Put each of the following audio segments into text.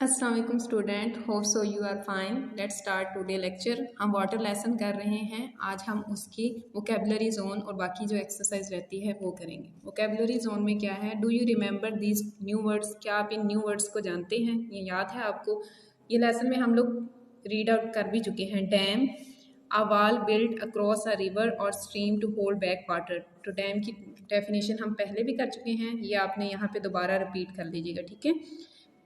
अस्सलाम वालेकुम student, hope so you are fine. Let's start today lecture. हम water lesson कर रहे हैं। आज हम उसकी वोकेबलरी जोन और बाकी जो एक्सरसाइज रहती है वो करेंगे। वोकेबलरी जोन में क्या है, do you remember these new words? क्या आप इन न्यू वर्ड्स को जानते हैं? ये याद है आपको? ये लेसन में हम लोग रीड आउट कर भी चुके हैं। Dam, a wall built across a river और stream to hold back water. तो डैम की डेफिनेशन हम पहले भी कर चुके हैं, ये आपने यहाँ पे दोबारा रिपीट कर लीजिएगा, ठीक है।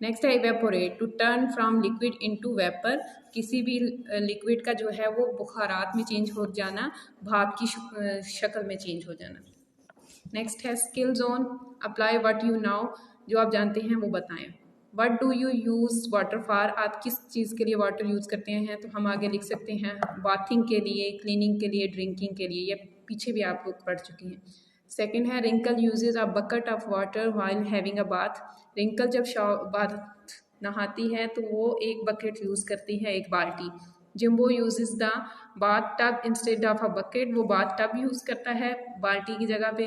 नेक्स्ट है evaporate, to turn from liquid into vapour. किसी भी लिक्विड का जो है वो बुखारात में चेंज हो जाना, भाप की शक्ल में चेंज हो जाना। नेक्स्ट है skill zone, apply what you now. जो आप जानते हैं वो बताएं। What do you use water for? आप किस चीज़ के लिए वाटर यूज़ करते हैं? तो हम आगे लिख सकते हैं बाथिंग के लिए, क्लीनिंग के लिए, ड्रिंकिंग के लिए। ये पीछे भी आप लोग पढ़ चुके हैं। सेकेंड है Rinkle uses a bucket of water while having a bath. Rinkle जब बाथ नहाती है तो वो एक बकेट यूज़ करती है, एक बाल्टी। Jimbo uses the bath tub instead of a bucket. वो बाथ टब यूज़ करता है बाल्टी की जगह पे।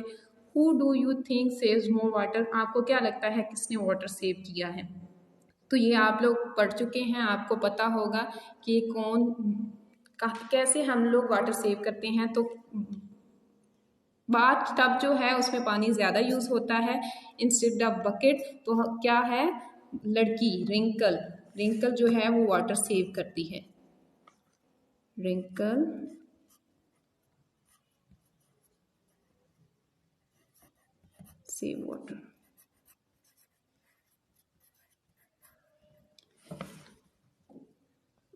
Who do you think saves more water? आपको क्या लगता है किसने वाटर सेव किया है? तो ये आप लोग पढ़ चुके हैं, आपको पता होगा कि कैसे हम लोग वाटर सेव करते हैं। तो बाथ टब जो है उसमें पानी ज़्यादा यूज़ होता है इंस्टेड ऑफ बकेट। तो क्या है, लड़की रिंकल, रिंकल जो है वो वाटर सेव करती है। Rinkle save water.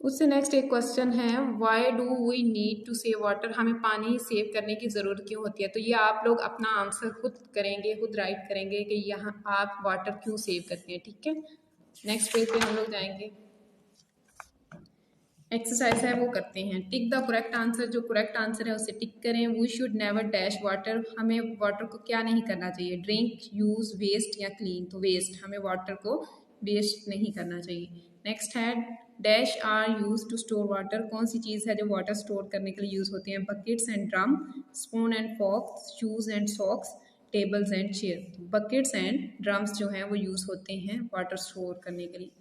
उससे नेक्स्ट एक क्वेश्चन है, why do we need to save water? हमें पानी सेव करने की ज़रूरत क्यों होती है? तो ये आप लोग अपना आंसर खुद करेंगे, खुद राइट करेंगे कि यहाँ आप वाटर क्यों सेव करते हैं, ठीक है। नेक्स्ट पेज पे हम लोग जाएंगे। एक्सरसाइज है वो करते हैं। टिक द करेक्ट आंसर, जो करेक्ट आंसर है उसे टिक करें। We should never dash water, हमें वाटर को क्या नहीं करना चाहिए? ड्रिंक, यूज़, वेस्ट या क्लीन। तो वेस्ट, हमें वाटर को वेस्ट नहीं करना चाहिए। नेक्स्ट है dash are use to store water. कौन सी चीज़ है जो वाटर स्टोर करने के लिए यूज़ होती है? Buckets and drum, spoon and forks, shoes and socks, tables and chair. Buckets and drums जो हैं वो यूज़ होते हैं वाटर स्टोर करने के लिए।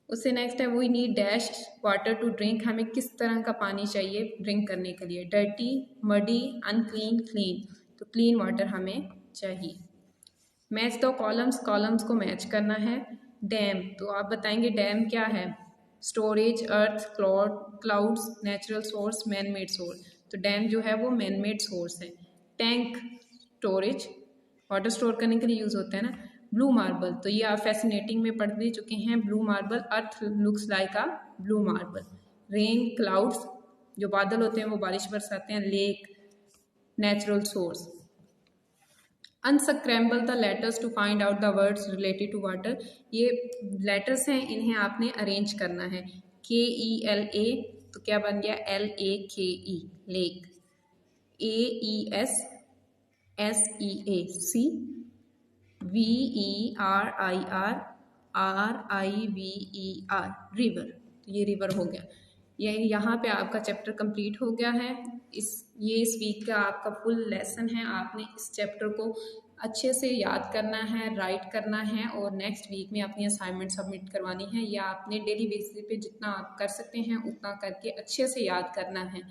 उससे नेक्स्ट है we need dash water to drink, हमें किस तरह का पानी चाहिए ड्रिंक करने के लिए? Dirty, muddy, unclean, clean. तो क्लीन वाटर हमें चाहिए। मैच द कॉलम्स, कॉलम्स को मैच करना है। डैम, तो आप बताएंगे डैम क्या है? Storage, earth, clouds, natural source, man made source. तो डैम जो है वो मैन मेड सोर्स है। टैंक, स्टोरेज, वाटर स्टोर करने के लिए यूज़ होता है ना। ब्लू मार्बल, तो ये आप फैसिनेटिंग में पढ़ भी चुके हैं। Blue marble, earth looks like a blue marble. Rain, clouds, जो बादल होते हैं वो बारिश बरसाते हैं। Lake, natural source. Unscramble the letters to find out the words related to water. ये लेटर्स हैं, इन्हें आपने अरेंज करना है। KELA, तो क्या बन गया? LAKE, lake. AESSEAC, VERIR, river. तो ये रिवर हो गया। ये यहाँ पे आपका चैप्टर कंप्लीट हो गया है। इस वीक का आपका फुल लेसन है। आपने इस चैप्टर को अच्छे से याद करना है, राइट करना है और नेक्स्ट वीक में अपनी असाइनमेंट सबमिट करवानी है। या आपने डेली बेसिस पे जितना आप कर सकते हैं उतना करके अच्छे से याद करना है।